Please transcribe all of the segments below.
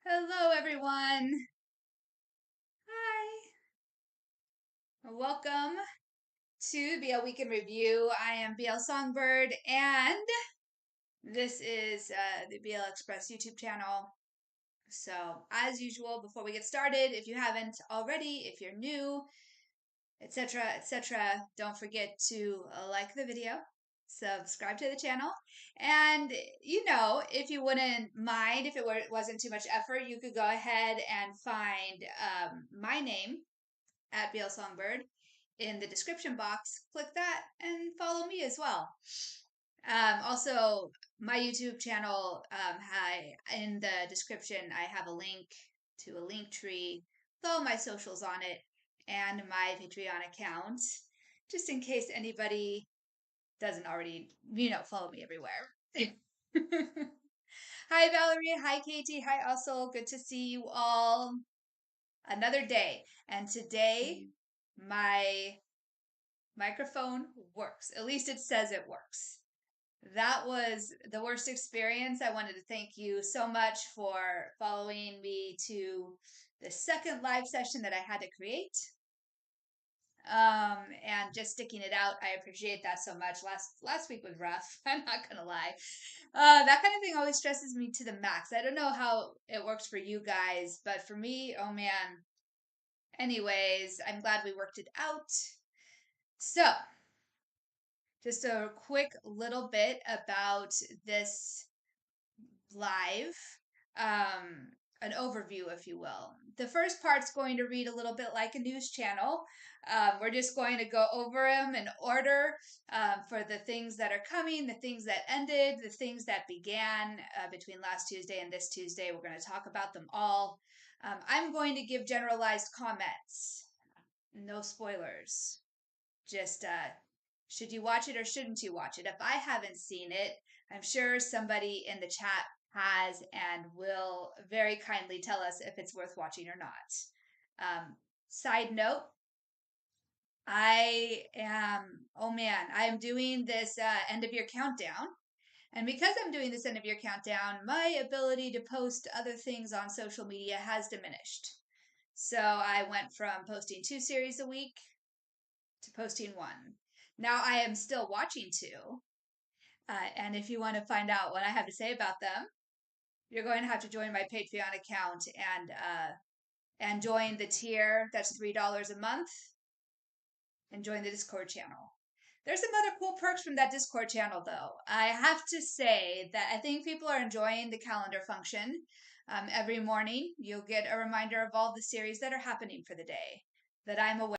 Hello, everyone. Hi. Welcome to BL Week in Review. I am BL Songbird, and this is the BL Express YouTube channel. So, as usual, before we get started, if you haven't already, if you're new, etc., etc., don't forget to like the video, subscribe to the channel, and if you wouldn't mind, if it wasn't too much effort, you could go ahead and find my name at BL Songbird in the description box. Click that and follow me as well. Also, my YouTube channel, in the description, I have a link to a link tree with all my socials on it and my Patreon account, just in case anybody doesn't already, follow me everywhere. Hi, Valerie. Hi, Katie. Hi, Ussel. Good to see you all. Another day. And today, my microphone works. At least it says it works. That was the worst experience. I wanted to thank you so much for following me to the second live session that I had to create. And just sticking it out. I appreciate that so much. Last week was rough. I'm not gonna lie. That kind of thing always stresses me to the max. I don't know how it works for you guys, but for me, oh man. Anyways, I'm glad we worked it out. So, just a quick little bit about this live, um, an overview, if you will. The first part's going to read a little bit like a news channel. We're just going to go over them in order for the things that are coming, the things that ended, the things that began between last Tuesday and this Tuesday. We're going to talk about them all. I'm going to give generalized comments, no spoilers. Just should you watch it or shouldn't you watch it? If I haven't seen it, I'm sure somebody in the chat has and will very kindly tell us if it's worth watching or not. Side note, I am doing this end of year countdown. And because I'm doing this end of year countdown, my ability to post other things on social media has diminished. So I went from posting 2 series a week to posting 1. Now I am still watching 2. And if you want to find out what I have to say about them, you're going to have to join my Patreon account and join the tier that's $3 a month and join the Discord channel. There's some other cool perks from that Discord channel, though. I have to say that I think people are enjoying the calendar function. Every morning, you'll get a reminder of all the series that are happening for the day that I'm aware.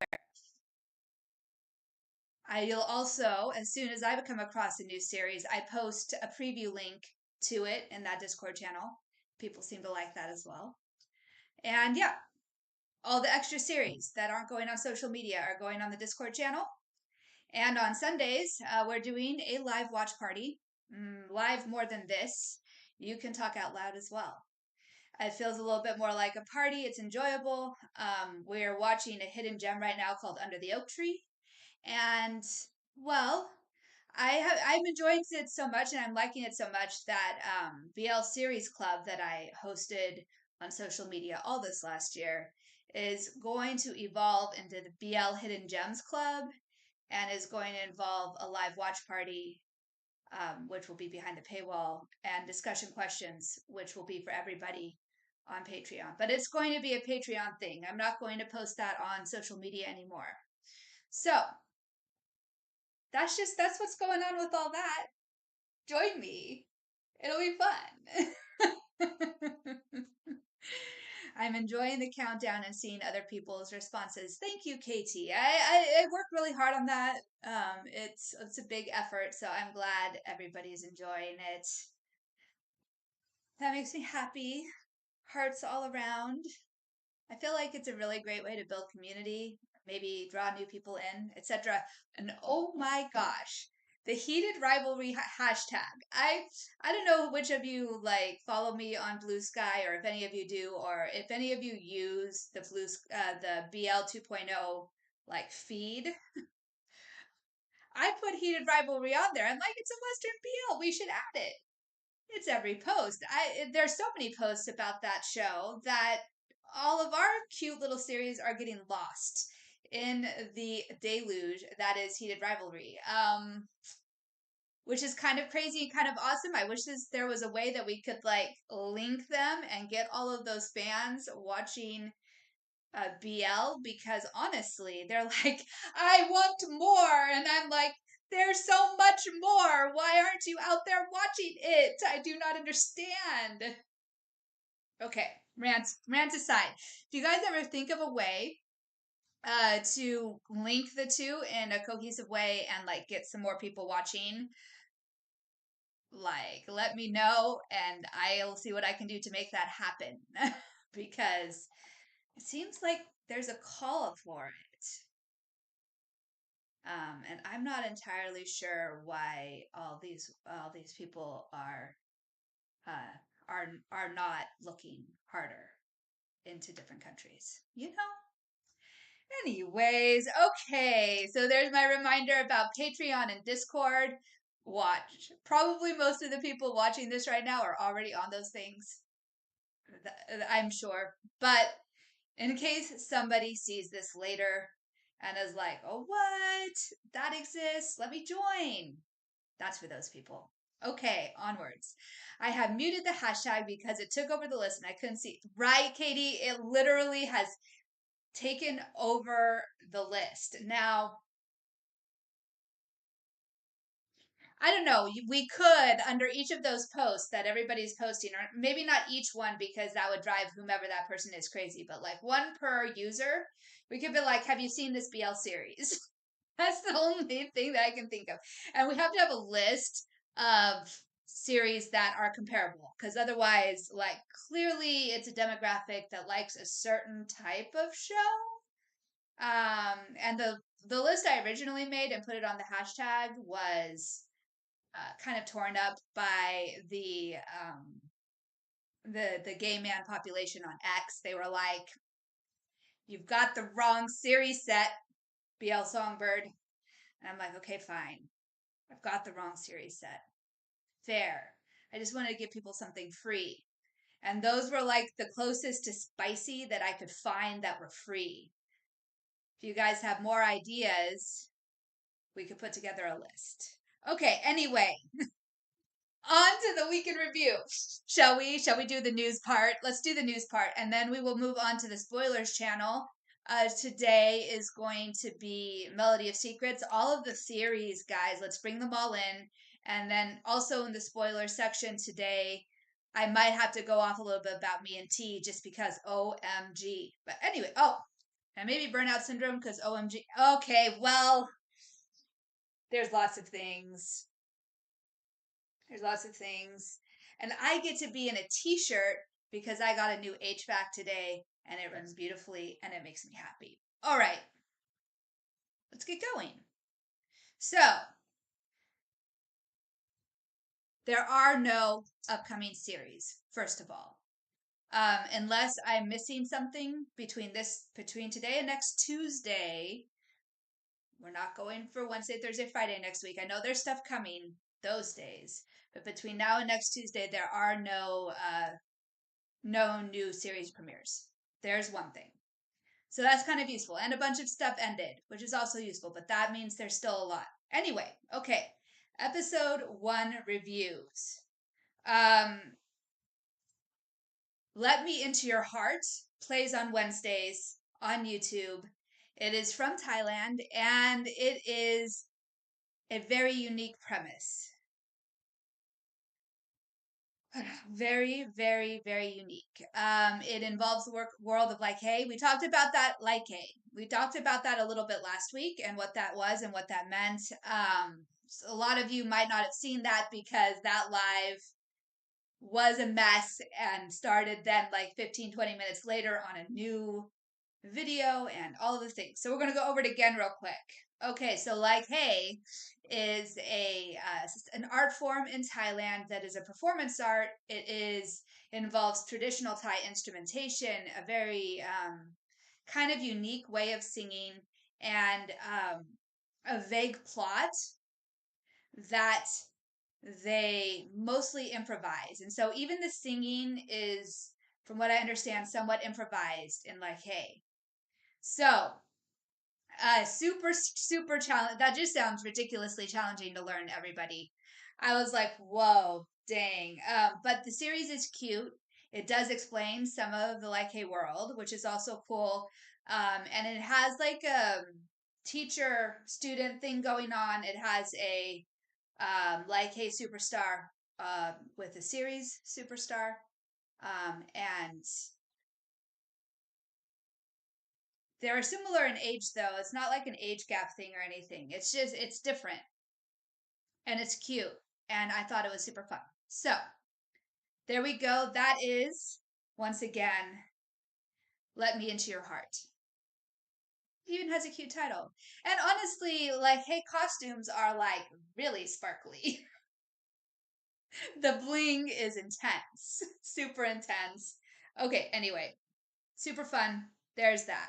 You'll also, as soon as I come across a new series, I post a preview link to it in that Discord channel. People seem to like that as well. And yeah, all the extra series that aren't going on social media are going on the Discord channel. And on Sundays, we're doing a live watch party. Live more than this. You can talk out loud as well. It feels a little bit more like a party. It's enjoyable. We're watching a hidden gem right now called Under the Oak Tree. And well, I'm enjoying it so much and I'm liking it so much that BL Series Club that I hosted on social media all this last year is going to evolve into the BL Hidden Gems Club and is going to involve a live watch party, which will be behind the paywall, and discussion questions, which will be for everybody on Patreon. But it's going to be a Patreon thing. I'm not going to post that on social media anymore. So that's what's going on with all that. Join me. It'll be fun. I'm enjoying the countdown and seeing other people's responses. Thank you, Katie. I worked really hard on that. It's a big effort, so I'm glad everybody's enjoying it. That makes me happy. Hearts all around. I feel like it's a really great way to build community, maybe draw new people in, etc. And oh my gosh, the heated rivalry hashtag. I don't know which of you like follow me on Blue Sky, or if any of you do, or if any of you use the BL 2.0 like feed. I put heated rivalry on there. I'm like, it's a Western BL. We should add it. It's every post. There's so many posts about that show that all of our cute little series are getting lost in the deluge that is Heated Rivalry. Which is kind of crazy and kind of awesome. I wish there was a way that we could like link them and get all of those fans watching BL, because honestly, they're like, I want more. And I'm like, there's so much more. Why aren't you out there watching it? I do not understand. Okay, rant aside. Do you guys ever think of a way to link the two in a cohesive way and like get some more people watching? Like, let me know and I'll see what I can do to make that happen. Because it seems like there's a call for it. And I'm not entirely sure why all these people uh, are not looking harder into different countries. You know. Anyways, okay. So there's my reminder about Patreon and Discord. Watch. Probably most of the people watching this right now are already on those things. I'm sure. But in case somebody sees this later and is like, oh, what? That exists. Let me join. That's for those people. Okay, onwards. I have muted the hashtag because it took over the list and I couldn't see. Right, Katie? It literally has taken over the list. Now, I don't know. We could, under each of those posts that everybody's posting, or maybe not each one because that would drive whomever that person is crazy, but like one per user, we could be like, have you seen this BL series? That's the only thing that I can think of. And we have to have a list of series that are comparable because otherwise, like, clearly it's a demographic that likes a certain type of show. And the list I originally made and put it on the hashtag was kind of torn up by the gay man population on X. They were like, "You've got the wrong series set, BL Songbird," and I'm like, "Okay, fine. I've got the wrong series set. Fair. I just wanted to give people something free." And those were like the closest to spicy that I could find that were free. If you guys have more ideas, we could put together a list. Okay, anyway, on to the week in review. Shall we? Shall we do the news part? Let's do the news part, and then we will move on to the spoilers channel. Today is going to be Melody of Secrets, all of the theories, guys. Let's bring them all in. And then also in the spoiler section today, I might have to go off a little bit about me and T just because OMG. But anyway, oh, and maybe burnout syndrome because OMG. Okay, well, there's lots of things. There's lots of things. And I get to be in a t-shirt because I got a new HVAC today and it runs beautifully and it makes me happy. All right, let's get going. So, there are no upcoming series, first of all. Unless I'm missing something between today and next Tuesday. We're not going for Wednesday, Thursday, Friday next week. I know there's stuff coming those days, but between now and next Tuesday, there are no new series premieres. There's one thing. So that's kind of useful. And a bunch of stuff ended, which is also useful, but that means there's still a lot. Anyway, okay. Episode 1 reviews. Let Me Into Your Heart plays on Wednesdays on YouTube. It is from Thailand and it is a very unique premise. Very, very, very unique. It involves the world of Like Hey. We talked about that Like Hey. We talked about that a little bit last week and what that was and what that meant. So a lot of you might not have seen that because that live was a mess and started then like 15, 20 minutes later on a new video and all of the things. So we're going to go over it again real quick. Okay, so Like Hey is an art form in Thailand that is a performance art. It involves traditional Thai instrumentation, a very kind of unique way of singing, and a vague plot that they mostly improvise. And so even the singing is, from what I understand, somewhat improvised in like, hey. So, super challenge. That just sounds ridiculously challenging to learn, everybody. I was like, whoa, dang. But the series is cute. It does explain some of the like, hey world, which is also cool. And it has like a teacher student thing going on. It has a like hey superstar with a series superstar. And they're similar in age though. It's not like an age gap thing or anything. It's just it's different and it's cute. And I thought it was super fun. So there we go. That is once again Let Me Into Your Heart. It even has a cute title. And honestly, like, hey, costumes are like really sparkly. The bling is intense. Super intense. Okay, anyway, super fun. There's that.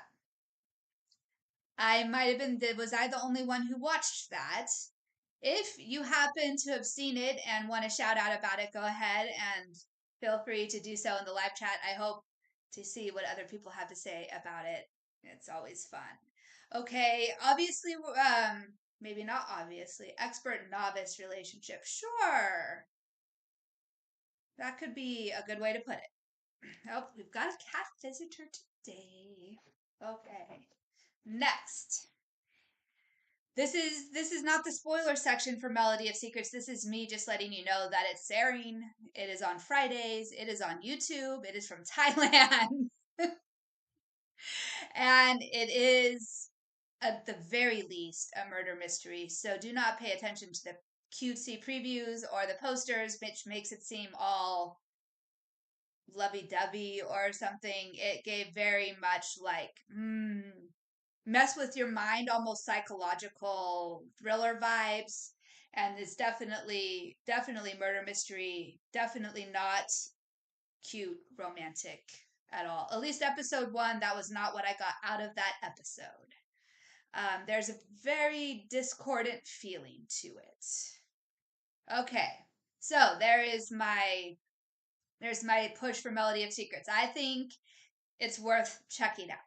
I might have been, was I the only one who watched that? If you happen to have seen it and want to shout out about it, go ahead and feel free to do so in the live chat. I hope to see what other people have to say about it. It's always fun. Okay, obviously, maybe not obviously, expert novice relationship. Sure, that could be a good way to put it. Oh, we've got a cat visitor today. Okay, next. This is not the spoiler section for Melody of Secrets. This is me just letting you know that it's airing. It is on Fridays. It is on YouTube. It is from Thailand. And it is at the very least a murder mystery. So do not pay attention to the cutesy previews or the posters, which makes it seem all lovey-dovey or something. It gave very much like mess with your mind, almost psychological thriller vibes. And it's definitely murder mystery, definitely not cute romantic at all. At least episode one, that was not what I got out of that episode. There's a very discordant feeling to it. Okay, so there's my push for Melody of Secrets. I think it's worth checking out.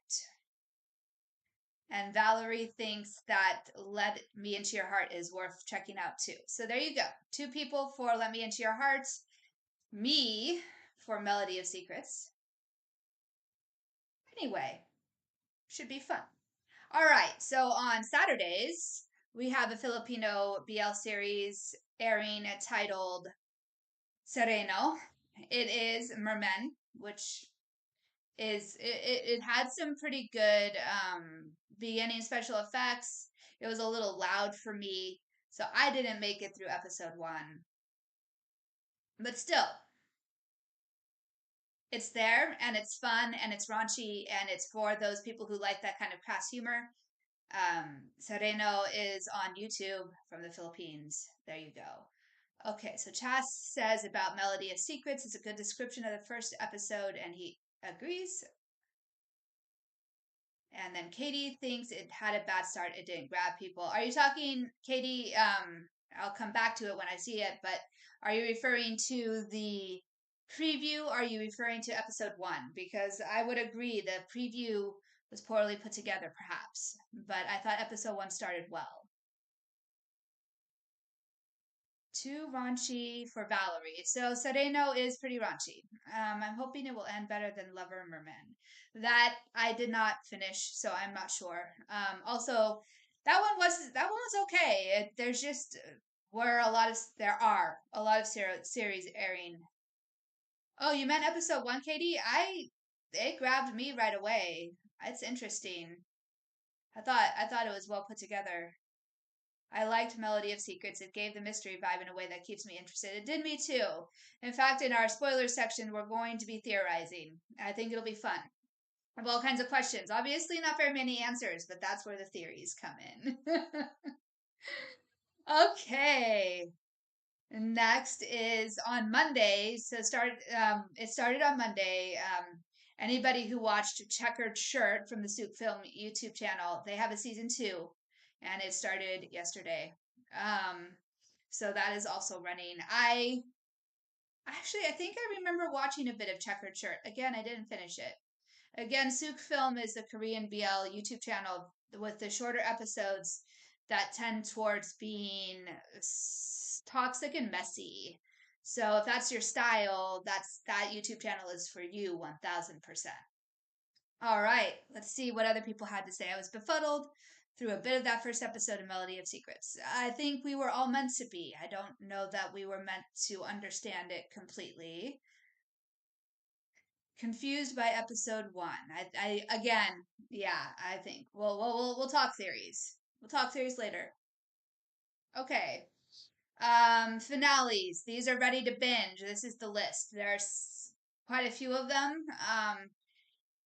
And Valerie thinks that Let Me Into Your Heart is worth checking out too. So there you go. Two people for Let Me Into Your Heart. Me for Melody of Secrets. Anyway, should be fun. All right. So on Saturdays, we have a Filipino BL series airing titled Sereno. It is Mermen, which it had some pretty good beginning special effects. It was a little loud for me, so I didn't make it through episode one. But still, it's there and it's fun and it's raunchy and it's for those people who like that kind of crass humor. Sereno is on YouTube from the Philippines. There you go. Okay, so Chas says about Melody of Secrets. It's a good description of the first episode, and he agrees. And then Katie thinks it had a bad start. It didn't grab people. Are you talking, Katie? I'll come back to it when I see it, but are you referring to the preview? Or are you referring to episode one? Because I would agree the preview was poorly put together, perhaps, but I thought episode one started well. Too raunchy for Valerie. So Sereno is pretty raunchy. I'm hoping it will end better than Lover Merman. That I did not finish, so I'm not sure. Also, that one was okay. There's just there are a lot of series airing. Oh, you meant episode one, Katie? It grabbed me right away. It's interesting. I thought it was well put together. I liked Melody of Secrets. It gave the mystery vibe in a way that keeps me interested. It did me too. In fact, in our spoilers section, we're going to be theorizing. I think it'll be fun. I have all kinds of questions. Obviously, not very many answers, but that's where the theories come in. Okay. Next is on Monday. It started on Monday. Anybody who watched Checkered Shirt from the Soup Film YouTube channel, they have a season two, and it started yesterday. Um, So that is also running. I think I remember watching a bit of Checkered Shirt. Again, I didn't finish it. Again, Sook Film is the Korean BL YouTube channel with the shorter episodes that tend towards being toxic and messy. So if that's your style, that YouTube channel is for you 1000%. All right, let's see what other people had to say. I was befuddled through a bit of that first episode of Melody of Secrets. I think we were all meant to be. I don't know that we were meant to understand it completely. Confused by episode one. I again, yeah, I think we'll talk theories. We'll talk theories later. Okay. Finales. These are ready to binge. This is the list. There's quite a few of them.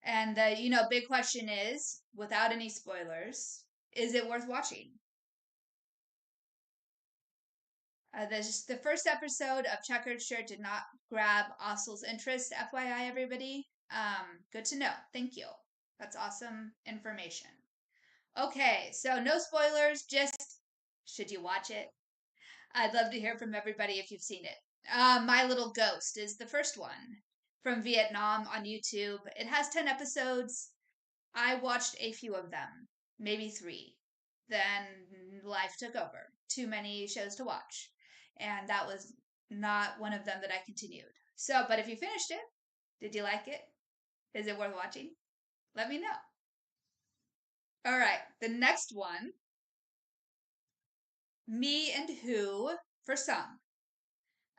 And the big question is, without any spoilers, is it worth watching? The first episode of Checkered Shirt did not grab Ossel's interest. FYI, everybody. Good to know. Thank you. That's awesome information. Okay, so no spoilers. Just should you watch it? I'd love to hear from everybody if you've seen it. My Little Ghost is the first one from Vietnam on YouTube. It has 10 episodes. I watched a few of them, maybe 3. Then life took over. Too many shows to watch. And that was not one of them that I continued. So, but if you finished it, did you like it? Is it worth watching? Let me know. All right, the next one, Me and Who, for some,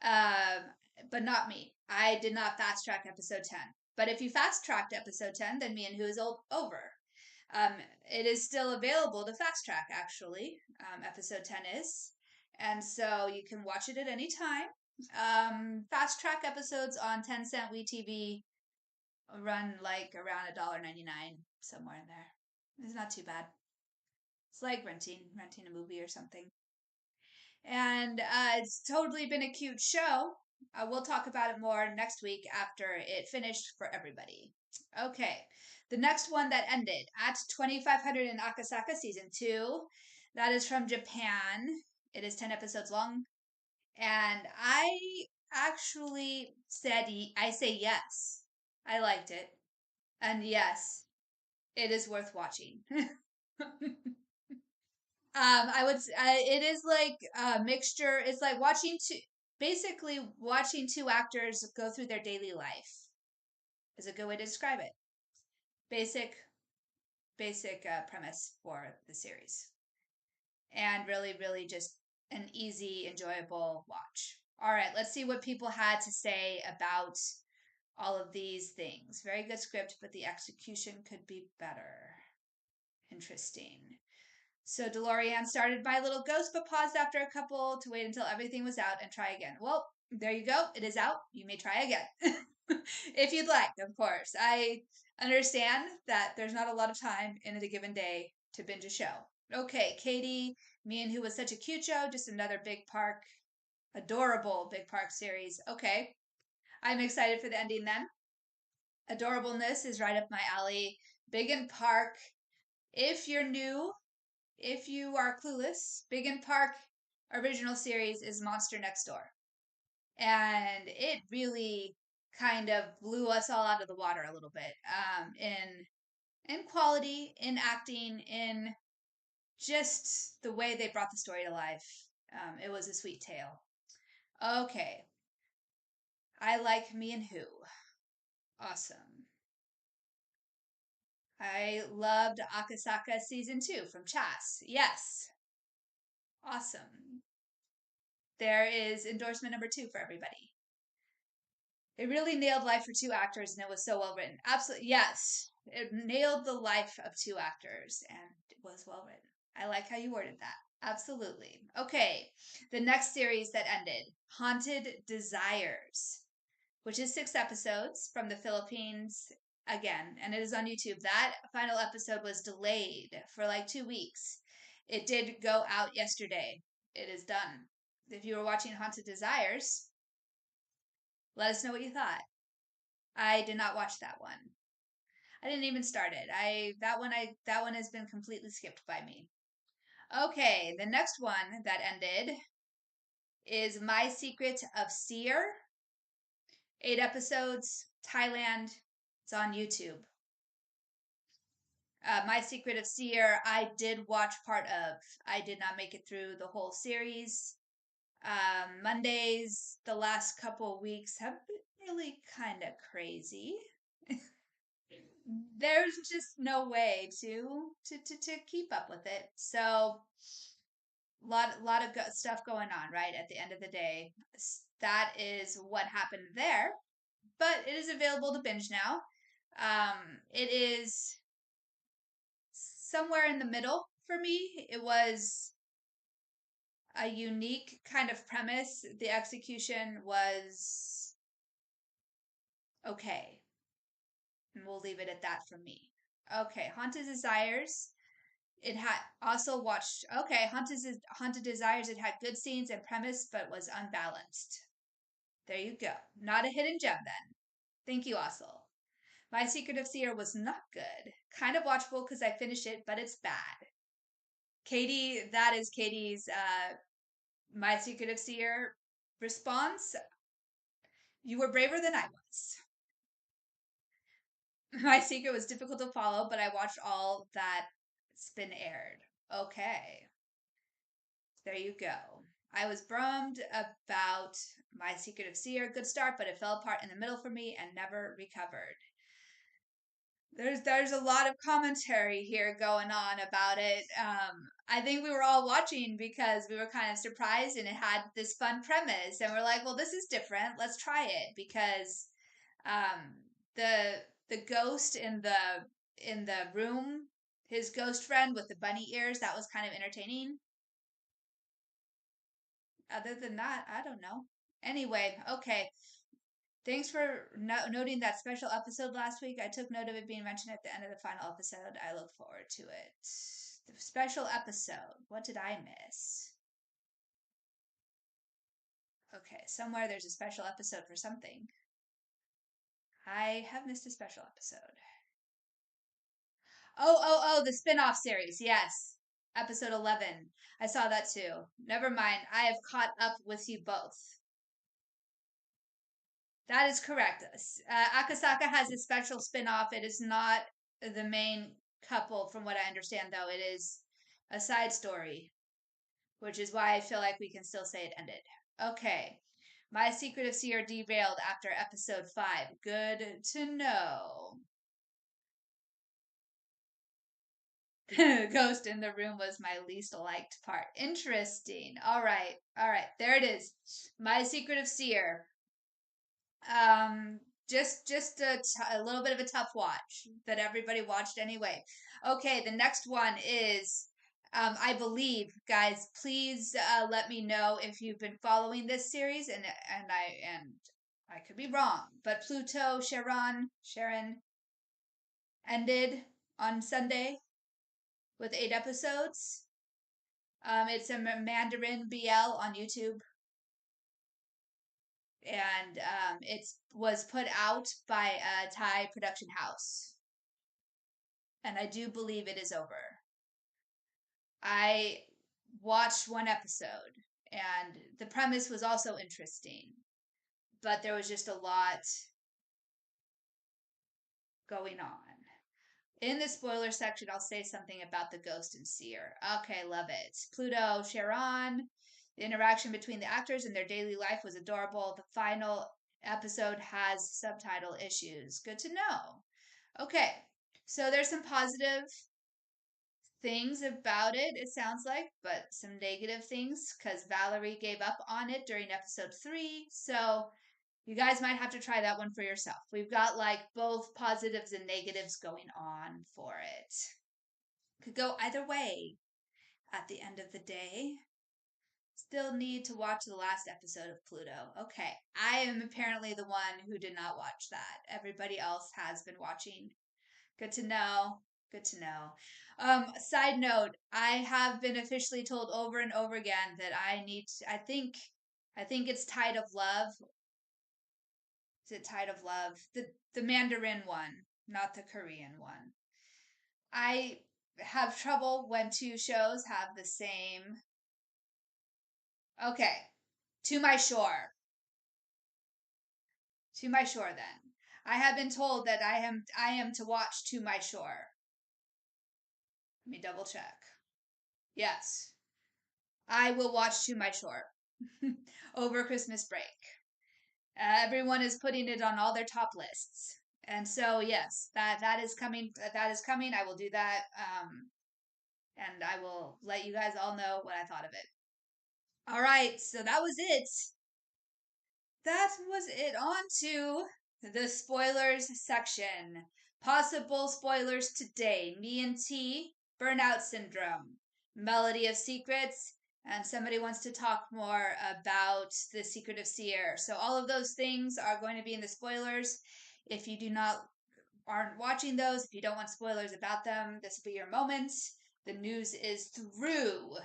um, but not me. I did not fast track episode 10. But if you fast tracked episode 10, then Me and Who is over. It is still available to fast track, actually. Episode 10 is. And so you can watch it at any time. Fast track episodes on 10-cent WeTV run like around $1.99, somewhere in there. It's not too bad. It's like renting a movie or something. And it's totally been a cute show. We'll talk about it more next week after it finished for everybody. Okay, the next one that ended at 2500 in Akasaka season 2. That is from Japan. It is 10 episodes long. And I actually I say yes. I liked it. And yes, it is worth watching. I would. It is like a mixture. It's like basically watching two actors go through their daily life. Is a good way to describe it. Basic, basic premise for the series, and really, really just an easy, enjoyable watch. All right, let's see what people had to say about all of these things. Very good script, but the execution could be better. Interesting. So DeLorean started My Little Ghost, but paused after a couple to wait until everything was out and try again. Well, there you go. It is out. You may try again. If you'd like, of course. I understand that there's not a lot of time in a given day to binge a show. Okay, Katie, Me and Who was such a cute show, just another big park, adorable big park series. Okay, I'm excited for the ending then. Adorableness is right up my alley. Big and Park. If you're new, if you are clueless, Big and Park original series is Monster Next Door. And it really kind of blew us all out of the water a little bit in quality, in acting, in just the way they brought the story to life. It was a sweet tale. Okay. I like Me and Who. Awesome. I loved Akasaka season 2 from Chas. Yes. Awesome. There is endorsement number 2 for everybody. It really nailed life for two actors and it was so well written. Absolutely. Yes. It nailed the life of two actors and it was well written. I like how you worded that. Absolutely. Okay. The next series that ended, Haunted Desires, which is 6 episodes from the Philippines again, and it is on YouTube. That final episode was delayed for like 2 weeks. It did go out yesterday. It is done. If you were watching Haunted Desires, let us know what you thought. I did not watch that one. I didn't even start it. That one has been completely skipped by me. Okay, the next one that ended is My Secret of Seer. 8 episodes, Thailand. It's on YouTube. My Secret of Seer, I did watch part of. I did not make it through the whole series. Mondays, the last couple of weeks have been really kind of crazy. There's just no way to keep up with it. So lot of stuff going on, right? At the end of the day, that is what happened there. But it is available to binge now. It is somewhere in the middle for me. It was a unique kind of premise. The execution was okay. And we'll leave it at that for me. Okay, Haunted Desires. It had also watched. Okay, Haunted Desires. It had good scenes and premise, but was unbalanced. There you go. Not a hidden gem then. Thank you, Asul. My Secret of Seer was not good. Kind of watchable because I finished it, but it's bad. Katie, that is Katie's My Secret of Seer response. You were braver than I was. My Secret was difficult to follow, but I watched all that's been aired. Okay, there you go. I was bummed about My Secret of Seer. Good start, but it fell apart in the middle for me and never recovered. There's a lot of commentary here going on about it. I think we were all watching because we were kind of surprised and it had this fun premise, and we're like, well, this is different. Let's try it because um, the ghost in the room, his ghost friend with the bunny ears, that was kind of entertaining. Other than that, I don't know. Anyway, okay. Thanks for noting that special episode last week. I took note of it being mentioned at the end of the final episode. I look forward to it. The special episode. What did I miss? Okay, somewhere there's a special episode for something. I have missed a special episode. Oh, the spin off series. Yes. Episode 11. I saw that too. Never mind. I have caught up with you both. That is correct. Akasaka has a special spin-off. It is not the main couple, from what I understand, though. It is a side story, which is why I feel like we can still say it ended. Okay. My Secret of Seer derailed after episode 5. Good to know. Ghost in the room was my least liked part. Interesting. All right. All right. There it is. My Secret of Seer. Um, a little bit of a tough watch that everybody watched anyway. Okay, the next one is, I believe, guys. Please let me know if you've been following this series, and I could be wrong, but Pluto Sharon ended on Sunday with 8 episodes. It's a Mandarin BL on YouTube, and it was put out by a Thai production house, and I do believe it is over. I watched one episode, and the premise was also interesting, but there was just a lot going on. In the spoiler section, I'll say something about the ghost and seer. Okay, love it. Pluto, Sharon, the interaction between the actors and their daily life was adorable. The final episode has subtitle issues. Good to know. Okay, so there's some positive things about it, it sounds like, but some negative things because Valerie gave up on it during episode 3. So you guys might have to try that one for yourself. We've got like both positives and negatives going on for it. Could go either way at the end of the day. Still need to watch the last episode of Pluto. Okay, I am apparently the one who did not watch that. Everybody else has been watching. Good to know. Good to know. Side note, I have been officially told over and over again that I think it's Tide of Love. Is it Tide of Love? The Mandarin one, not the Korean one. I have trouble when two shows have the same. Okay. To my shore. To my shore then. I have been told that I am to watch To My Shore. Let me double check. Yes. I will watch To My Shore over Christmas break. Everyone is putting it on all their top lists. And so yes, that is coming. That is coming. I will do that, and I will let you guys all know what I thought of it. All right, so that was it. That was it. On to the spoilers section. Possible spoilers today. Me and T, Burnout Syndrome, Melody of Secrets, and somebody wants to talk more about The Secret of Seer. So all of those things are going to be in the spoilers. If you do not aren't watching those, if you don't want spoilers about them, this will be your moment. The news is through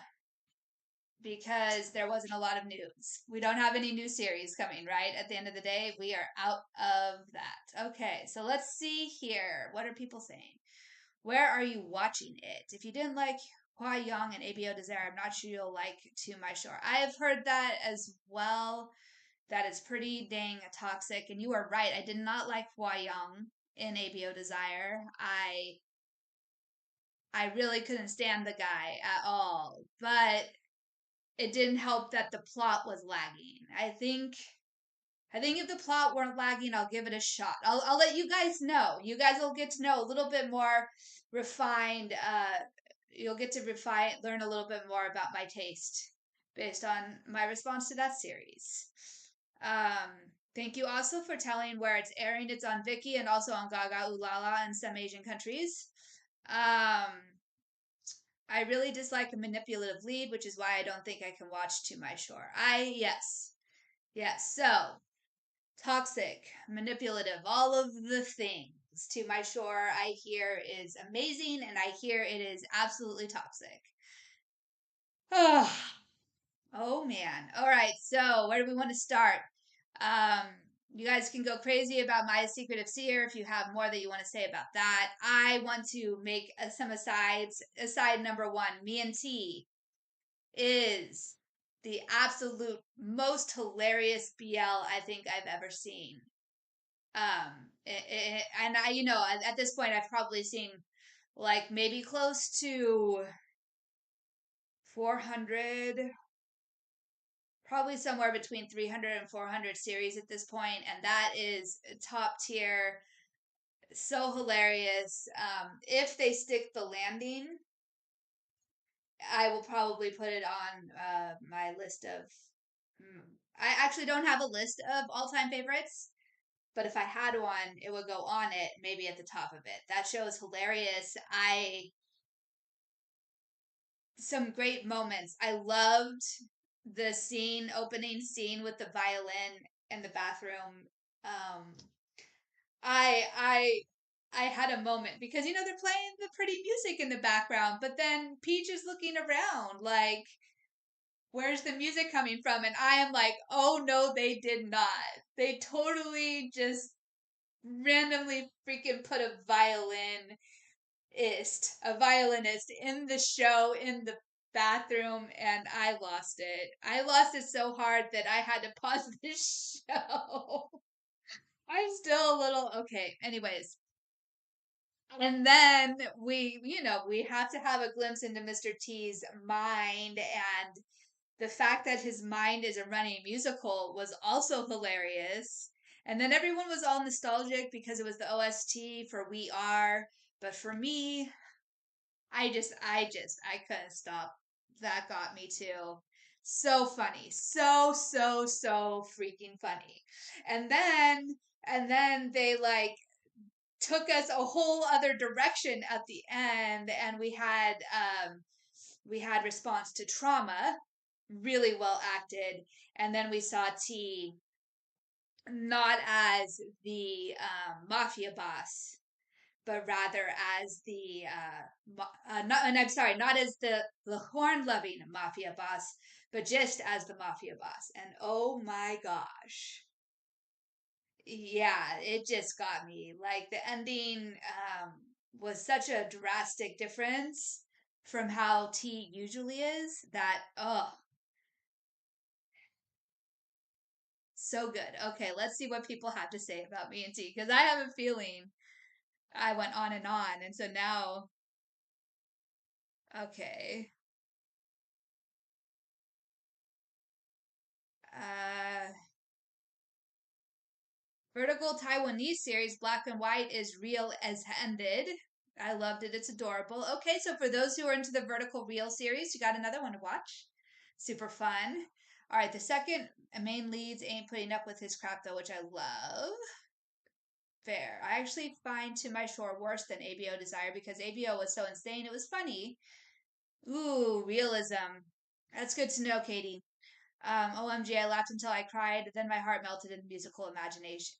because there wasn't a lot of news. We don't have any new series coming, right? At the end of the day, we are out of that. Okay, so let's see here. What are people saying? Where are you watching it? If you didn't like Hua Young and ABO Desire, I'm not sure you'll like To My Shore. I have heard that as well. That is pretty dang toxic. And you are right. I did not like Hua Young in ABO Desire. I really couldn't stand the guy at all. But it didn't help that the plot was lagging. I think if the plot weren't lagging, I'll give it a shot. I'll let you guys know. You guys will get to know a little bit more refined. You'll get to learn a little bit more about my taste based on my response to that series. Um, Thank you also for telling where it's airing. It's on Viki and also on Gaga Ulala in some Asian countries. Um, I really dislike a manipulative lead, which is why I don't think I can watch To My Shore. Yes. So toxic, manipulative, all of the things. To My Shore, I hear is amazing, and I hear it is absolutely toxic. Oh, oh man. All right. So where do we want to start? Um, you guys can go crazy about My Secret of Seer if you have more that you want to say about that. I want to make some asides. Aside number one, me and T is the absolute most hilarious BL I think I've ever seen. And I, at this point, I've probably seen like maybe close to 400, probably somewhere between 300 and 400 series at this point, and that is top tier. So hilarious. If they stick the landing, I will probably put it on my list of. I actually don't have a list of all time favorites, but if I had one, it would go on it, maybe at the top of it. That show is hilarious. Some great moments. I loved the opening scene with the violin in the bathroom. Um, I I had a moment because they're playing the pretty music in the background, but then Peach is looking around like, where's the music coming from? And I am like, oh no, they did not. They totally just randomly freaking put a violinist in the show in the bathroom, and I lost it. I lost it so hard that I had to pause the show. I'm still a little okay. Anyways, and then we have to have a glimpse into Mr. T's mind, and the fact that his mind is a running musical was also hilarious. And then everyone was all nostalgic because it was the OST for We Are. But for me, I couldn't stop. That got me too. So funny. So freaking funny. And then, and then they like took us a whole other direction at the end, and we had response to trauma, really well acted, and then we saw T not as the mafia boss, but rather as the not, and I'm sorry, not as the horn loving mafia boss, but just as the mafia boss. And oh my gosh, yeah, it just got me. Like the ending was such a drastic difference from how T usually is that So good. Okay, let's see what people have to say about me and T because I have a feeling I went on, and so now, okay. Uh, Vertical Taiwanese series Black and White is real as ended. I loved it. It's adorable. Okay, so for those who are into the Vertical Real series, you got another one to watch. Super fun. All right, the second main leads ain't putting up with his crap though, which I love. Fair. I actually find To My Shore worse than ABO Desire because ABO was so insane. It was funny. Ooh, realism. That's good to know, Katie. OMG, I laughed until I cried. Then my heart melted in musical imagination.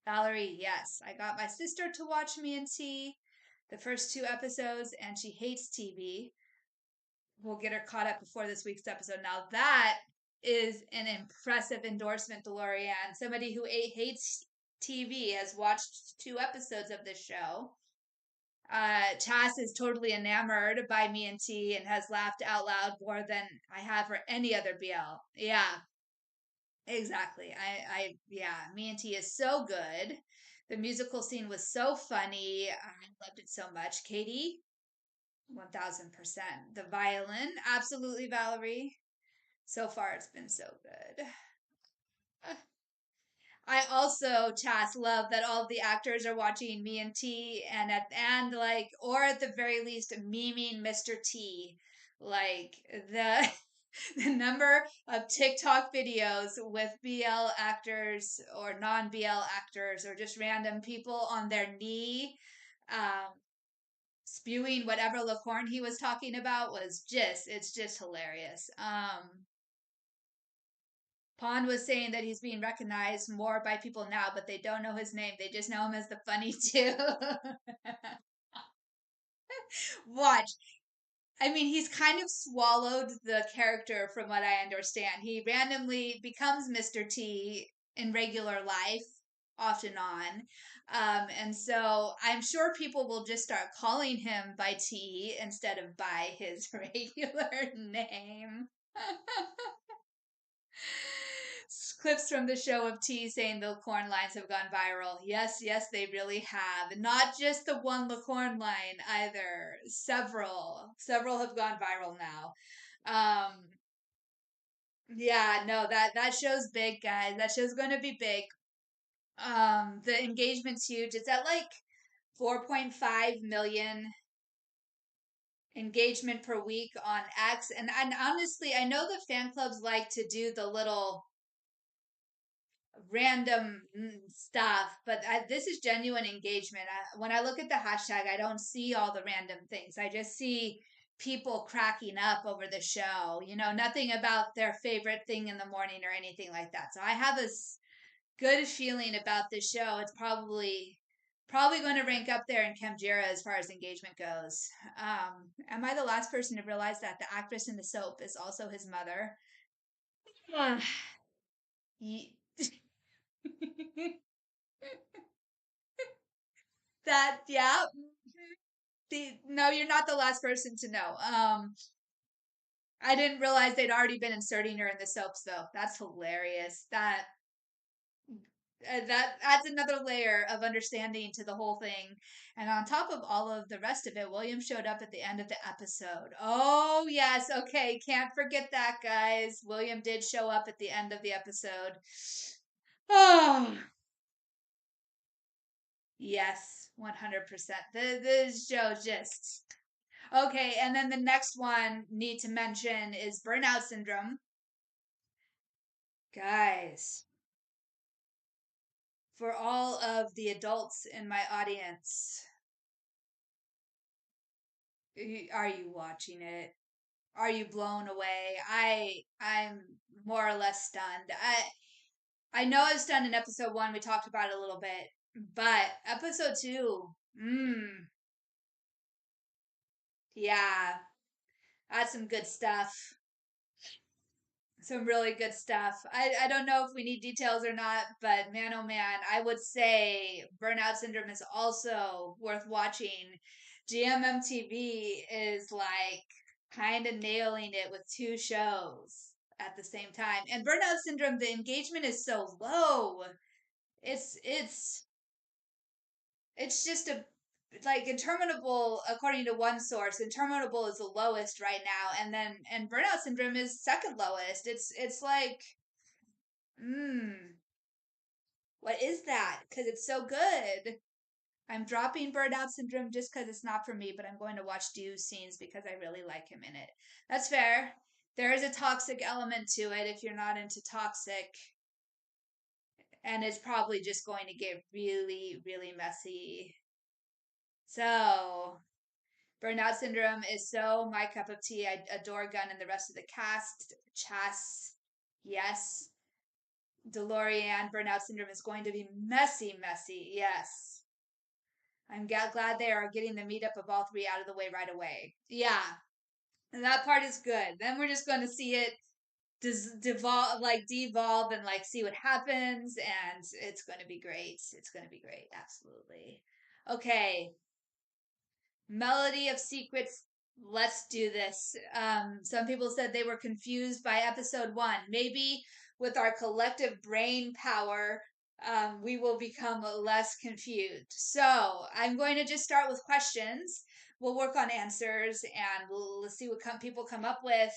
Valerie, yes. I got my sister to watch me and T the first two episodes, and she hates TV. We'll get her caught up before this week's episode. Now, that is an impressive endorsement, DeLorean. Somebody who hates TV has watched two episodes of this show. Chas is totally enamored by me and T and has laughed out loud more than I have for any other BL. Yeah, exactly. Yeah, me and T is so good. The musical scene was so funny. I loved it so much. Katie, 1000%. The violin, absolutely, Valerie. So far, it's been so good. I also, Chas, love that all of the actors are watching me and T, and like, or at the very least, memeing Mr. T. Like the the number of TikTok videos with BL actors or non BL actors or just random people on their knee, um, spewing whatever licorn he was talking about was just, it's just hilarious. Pond was saying that he's being recognized more by people now, but they don't know his name. They just know him as the funny too. Watch. I mean, he's kind of swallowed the character from what I understand. He randomly becomes Mr. T in regular life, off and on. And so I'm sure people will just start calling him by T instead of by his regular name. Clips from the show of T saying the corn lines have gone viral. Yes, yes, they really have. Not just the one Lacorn line either. Several have gone viral now. Um, yeah, no, that show's big, guys. That show's going to be big. The engagement's huge. It's at like 4.5 million engagement per week on X, and honestly, I know the fan clubs like to do the little random stuff, but this is genuine engagement. When I look at the hashtag, I don't see all the random things. I just see people cracking up over the show. You know, nothing about their favorite thing in the morning or anything like that. So I have a good feeling about this show. It's probably going to rank up there in Camjira as far as engagement goes. Am I the last person to realize that the actress in the soap is also his mother? That, yeah. No, you're not the last person to know. I didn't realize they'd already been inserting her in the soaps though. That's hilarious. That adds another layer of understanding to the whole thing. And on top of all of the rest of it, William showed up at the end of the episode. Oh, yes. Okay. Can't forget that, guys. William did show up at the end of the episode. Oh, yes. 100%. This show just. Okay. And then the next one need to mention is burnout syndrome. Guys, for all of the adults in my audience, are you watching it? Are you blown away? I'm more or less stunned. I know I was stunned in episode 1. We talked about it a little bit, but episode 2, yeah, that's some good stuff. Some really good stuff. I don't know if we need details or not, but man, oh man, I would say Burnout Syndrome is also worth watching. GMMTV is like kind of nailing it with two shows at the same time. And burnout syndrome, the engagement is so low. It's it's it's just a like interminable, according to one source, interminable is the lowest right now, and burnout syndrome is second lowest. It's like, what is that? Because it's so good. I'm dropping burnout syndrome just because it's not for me, but I'm going to watch Dew's scenes because I really like him in it. That's fair. There is a toxic element to it if you're not into toxic, and it's probably just going to get really, really messy. So, burnout syndrome is so my cup of tea. I adore Gunn and the rest of the cast. Chas, yes. DeLorean, burnout syndrome is going to be messy, messy. Yes. I'm glad they are getting the meetup of all three out of the way right away. Yeah. And that part is good. Then we're just going to see it devolve, like devolve, and like see what happens. And it's going to be great. It's going to be great. Absolutely. Okay. Melody of Secrets. Let's do this. Some people said they were confused by episode one. Maybe with our collective brain power, we will become less confused. So I'm going to just start with questions. We'll work on answers and let's see what people come up with.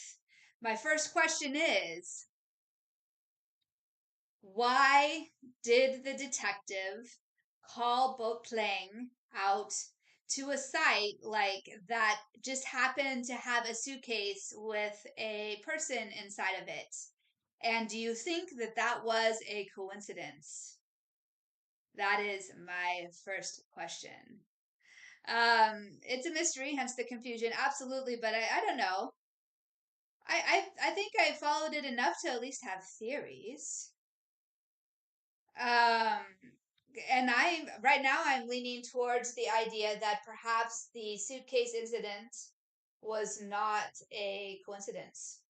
My first question is, why did the detective call Boatplaying out to a site like that just happened to have a suitcase with a person inside of it? And do you think that that was a coincidence? That is my first question. It's a mystery, hence the confusion. Absolutely, but I don't know. I think I followed it enough to at least have theories. Um, and I right now I'm leaning towards the idea that perhaps the suitcase incident was not a coincidence.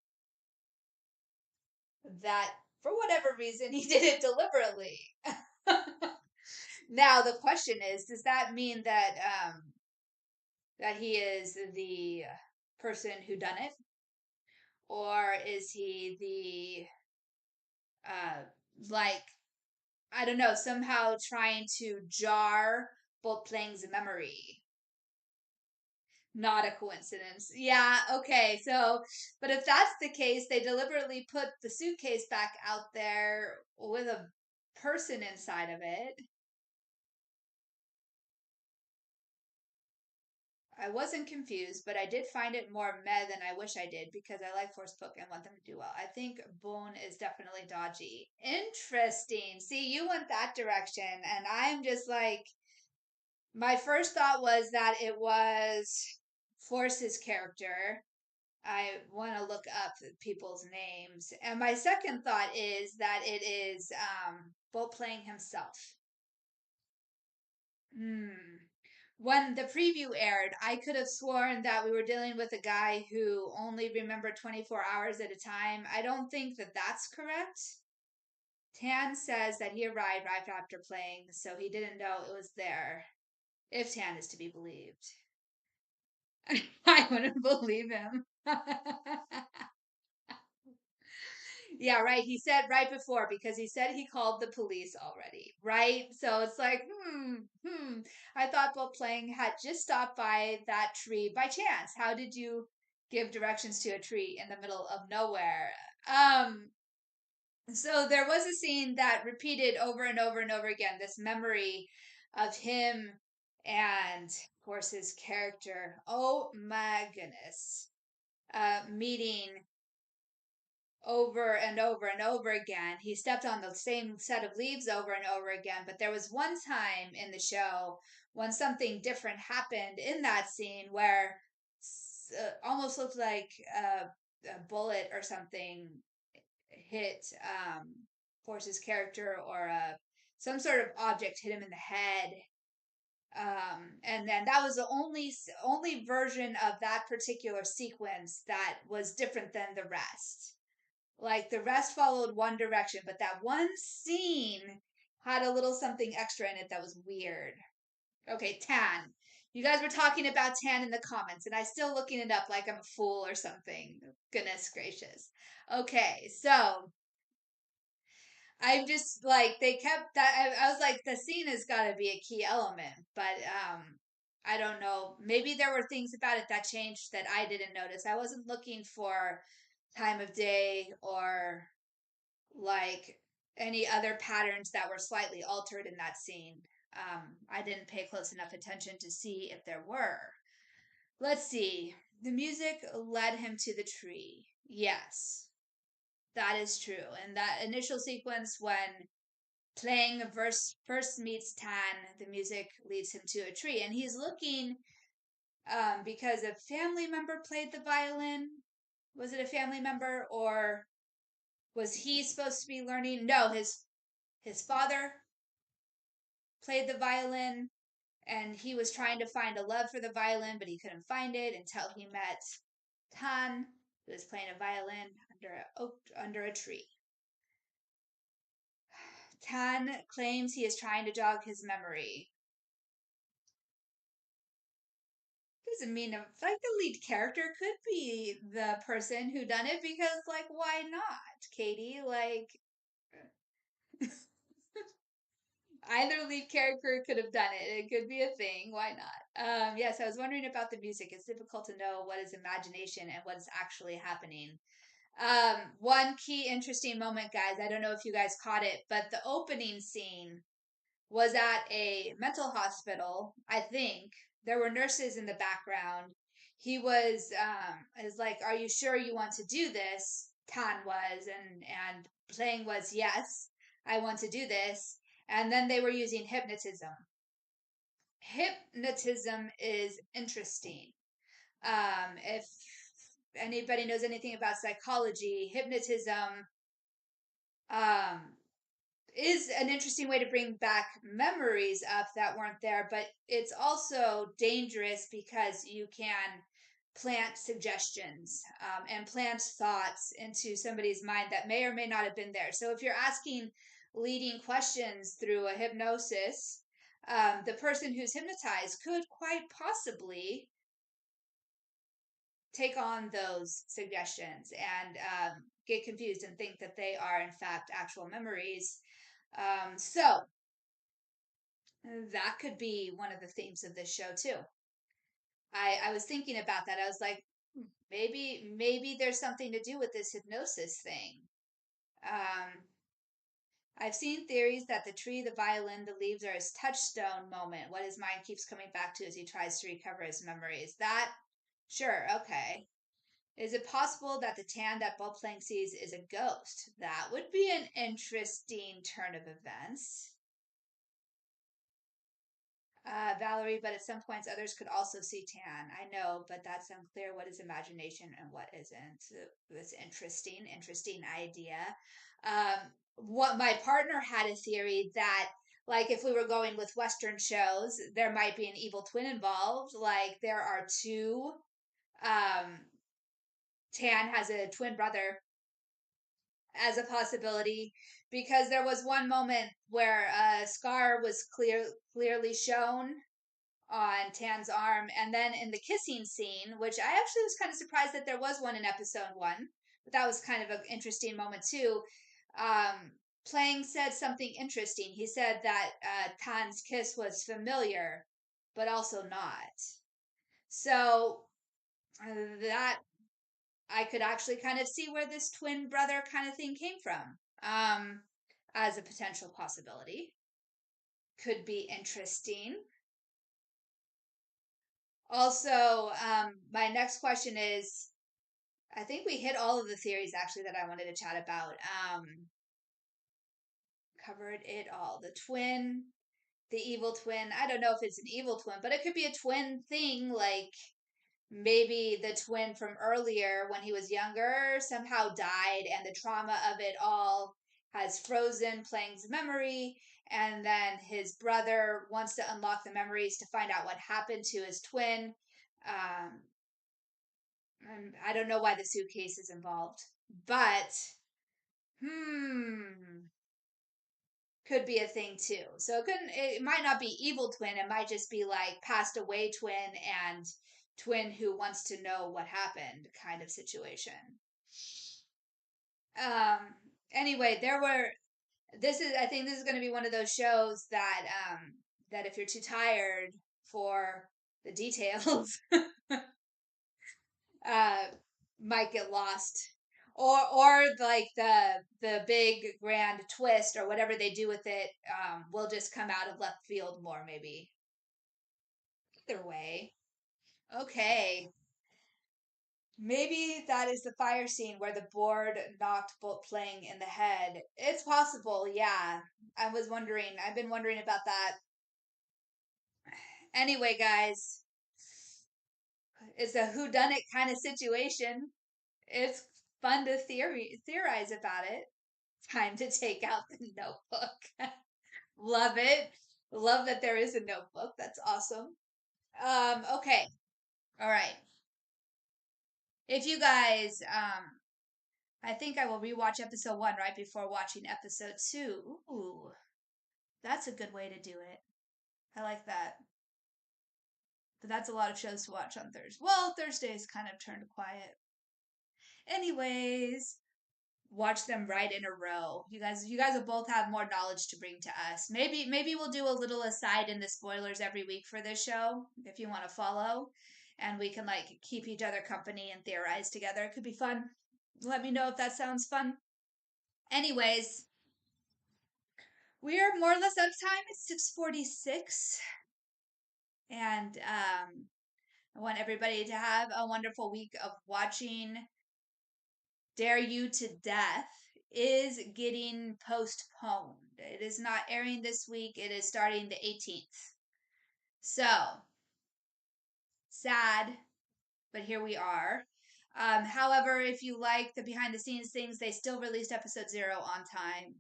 That for whatever reason he did it deliberately. Now the question is, does that mean that that he is the person who done it, or is he the like, I don't know, somehow trying to jar Boatplang's memory? Not a coincidence. Yeah, okay. So, but if that's the case, they deliberately put the suitcase back out there with a person inside of it. I wasn't confused, but I did find it more meh than I wish I did because I like Forspook and want them to do well. I think Boone is definitely dodgy. Interesting. See, you went that direction, and I'm just like, my first thought was that it was Force's character. I want to look up people's names. And my second thought is that it is Boatplaying himself. Hmm. When the preview aired, I could have sworn that we were dealing with a guy who only remembered 24 hours at a time. I don't think that that's correct. Tan says that he arrived right after playing, so he didn't know it was there. If Tan is to be believed. I wouldn't believe him. Yeah, right. He said right before because he said he called the police already, right? So it's like, I thought Boatplaying had just stopped by that tree by chance. How did you give directions to a tree in the middle of nowhere? Um, so there was a scene that repeated over and over and over again this memory of him and, of course, his character. Oh my goodness. Meeting over and over and over again. He stepped on the same set of leaves over and over again. But there was one time in the show when something different happened in that scene where almost looked like a bullet or something hit Force's character, or some sort of object hit him in the head. And then that was the only version of that particular sequence that was different than the rest. Like the rest followed one direction, but that one scene had a little something extra in it that was weird. Okay, Tan. You guys were talking about tan in the comments, and I still looking it up like I'm a fool or something. Goodness gracious. Okay, so I'm just like they kept that. I was like, the scene has got to be a key element, but I don't know. Maybe there were things about it that changed that I didn't notice. I wasn't looking for time of day or like any other patterns that were slightly altered in that scene. I didn't pay close enough attention to see if there were. Let's see. The music led him to the tree. Yes, that is true. And that initial sequence when playing verse first meets Tan, the music leads him to a tree, and he's looking because a family member played the violin. Was it a family member, or was he supposed to be learning? No, his father played the violin, and he was trying to find a love for the violin, but he couldn't find it until he met Tan, who was playing a violin under a tree. Tan claims he is trying to jog his memory. Doesn't mean like the lead character could be the person who done it because like why not, Katie? Like either lead character could have done it. It could be a thing. Why not? Yes, I was wondering about the music. It's difficult to know what is imagination and what is actually happening. One key interesting moment, guys. I don't know if you guys caught it, but the opening scene was at a mental hospital, I think. There were nurses in the background. He was is like, "Are you sure you want to do this?" Tan was, and playing was, "Yes, I want to do this." And then they were using hypnotism. Hypnotism is interesting. If anybody knows anything about psychology, hypnotism um, is an interesting way to bring back memories up that weren't there, but it's also dangerous because you can plant suggestions and plant thoughts into somebody's mind that may or may not have been there. So if you're asking leading questions through a hypnosis, the person who's hypnotized could quite possibly take on those suggestions and get confused and think that they are in fact actual memories. So that could be one of the themes of this show too. I was thinking about that. I was like, maybe there's something to do with this hypnosis thing. Um, I've seen theories that the tree, the violin, the leaves are his touchstone moment. What his mind keeps coming back to as he tries to recover his memories. That, sure, okay. Is it possible that the Tan that Plank sees is a ghost? That would be an interesting turn of events. Valerie, but at some points others could also see Tan. I know, but that's unclear what is imagination and what isn't. It's interesting idea. Um, what my partner had a theory that, like, if we were going with Western shows, there might be an evil twin involved. Like, there are two. Um, Tan has a twin brother as a possibility because there was one moment where a scar was clearly shown on Tan's arm. And then in the kissing scene, which I actually was kind of surprised that there was one in episode one, but that was kind of an interesting moment too. Um, Playing said something interesting. He said that Tan's kiss was familiar, but also not. So that I could actually kind of see where this twin brother kind of thing came from as a potential possibility. Could be interesting. Also, my next question is I think we hit all of the theories actually that I wanted to chat about. Covered it all. The twin, the evil twin. I don't know if it's an evil twin, but it could be a twin thing. Like maybe the twin from earlier when he was younger somehow died, and the trauma of it all has frozen Plang's memory. And then his brother wants to unlock the memories to find out what happened to his twin. Um, I don't know why the suitcase is involved, but hmm, could be a thing too. So it might not be evil twin, it might just be like passed away twin and twin who wants to know what happened kind of situation. Um anyway, there were this is I think this is going to be one of those shows that if you're too tired for the details, uh might get lost, or like the big grand twist or whatever they do with it will just come out of left field more maybe. Either way. Okay. Maybe that is the fire scene where the board knocked Bolt playing in the head. It's possible, yeah. I've been wondering about that. Anyway, guys, it's a whodunit kind of situation. It's fun to theorize about it. Time to take out the notebook. Love it. Love that there is a notebook. That's awesome. Okay. All right. If you guys I think I will rewatch episode 1 right before watching episode 2. Ooh, that's a good way to do it. I like that. But that's a lot of shows to watch on Thursday. Well, Thursdays kind of turned quiet. Anyways, watch them right in a row. You guys will both have more knowledge to bring to us. Maybe we'll do a little aside in the spoilers every week for this show if you want to follow, and we can like keep each other company and theorize together. It could be fun. Let me know if that sounds fun. Anyways, we are more or less out of time. It's 6:46, and I want everybody to have a wonderful week of watching Dare You to Death is getting postponed. It is not airing this week. It is starting the 18th. So sad, but here we are. However, if you like the behind the scenes things, they still released episode 0 on time.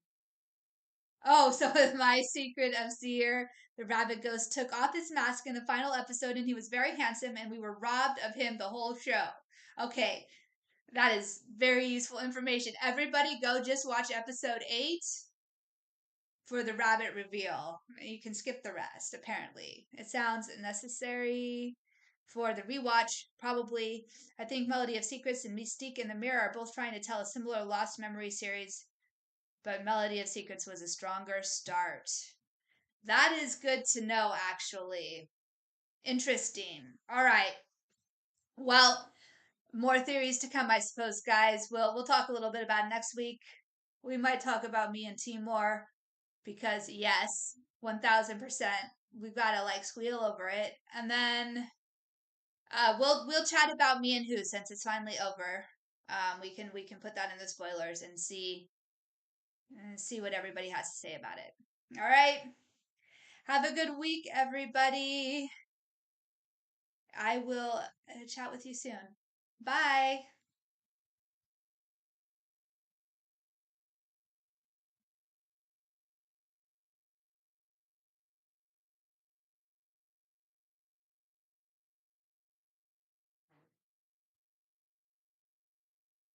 Oh, so with my secret of Seer, the rabbit ghost took off his mask in the final episode and he was very handsome and we were robbed of him the whole show. Okay, that is very useful information. Everybody go just watch episode 8 for the rabbit reveal. You can skip the rest, apparently. It sounds necessary for the rewatch, probably. I think Melody of Secrets and Mystique in the Mirror are both trying to tell a similar lost memory series, but Melody of Secrets was a stronger start. That is good to know, actually. Interesting. All right. Well, more theories to come, I suppose, guys. We'll talk a little bit about it next week. We might talk about me and Timor because yes, 1000%. We've got to like squeal over it, and then we'll chat about me and who since it's finally over. We can put that in the spoilers and see what everybody has to say about it. All right. Have a good week, everybody. I will chat with you soon. Bye.